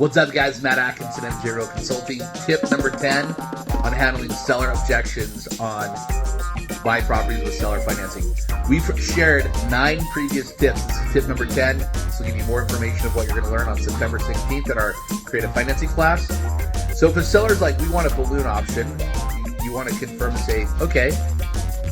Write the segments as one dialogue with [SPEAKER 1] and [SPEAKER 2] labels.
[SPEAKER 1] What's up, guys? Matt Atkinson, MJ Real Consulting. Tip number 10 on handling seller objections on buying properties with seller financing. We've shared 9 previous tips. This is tip number 10. This will give you more information of what you're going to learn on September 16th at our creative financing class. So if a seller's like, we want a balloon option, you want to confirm and say, okay,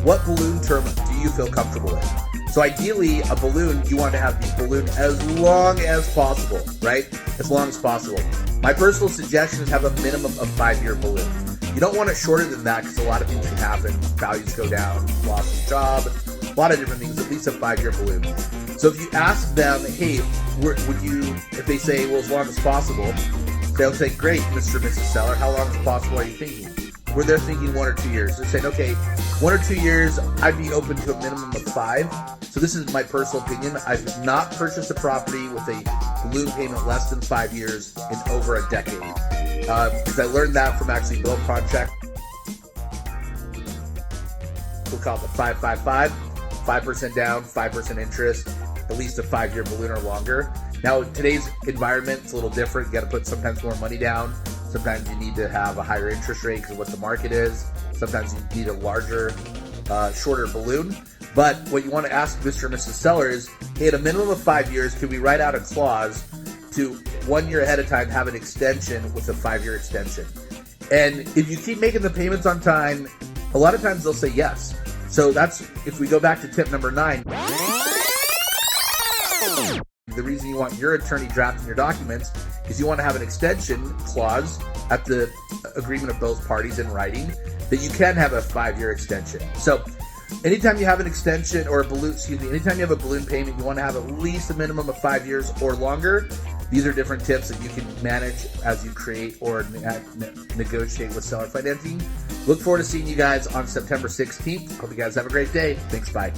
[SPEAKER 1] what balloon term do you feel comfortable with? So ideally, a balloon, you want to have the balloon as long as possible, right? As long as possible. My personal suggestion is have a minimum of 5-year balloon. You don't want it shorter than that because a lot of things can happen. Values go down, lost a job, a lot of different things, at least a 5-year balloon. So if you ask them, hey, would you, if they say, well, as long as possible, they'll say, great, Mr. and Mrs. Seller, how long as possible are you thinking? Where they're thinking 1 or 2 years. They're saying, okay, 1 or 2 years, I'd be open to a minimum of 5. So this is my personal opinion. I've not purchased a property with a balloon payment less than 5 years in over a decade. Because I learned that from actually build contract. We'll call it the 5-5-5. 5% down, 5% interest, at least a 5-year balloon or longer. Now, in today's environment, it's a little different. You got to put sometimes more money down. Sometimes you need to have a higher interest rate because of what the market is. Sometimes you need a larger, shorter balloon. But what you want to ask Mr. and Mrs. Seller is, hey, at a minimum of 5 years, could we write out a clause to 1 year ahead of time have an extension with a 5-year extension? And if you keep making the payments on time, a lot of times they'll say yes. So that's, if we go back to tip number 9, the reason you want your attorney drafting your documents is you want to have an extension clause at the agreement of both parties in writing that you can have a 5-year extension. So anytime you have an extension or a balloon, anytime you have a balloon payment, you want to have at least a minimum of 5 years or longer. These are different tips that you can manage as you create or negotiate with seller financing. Look forward to seeing you guys on September 16th. Hope you guys have a great day. Thanks, bye.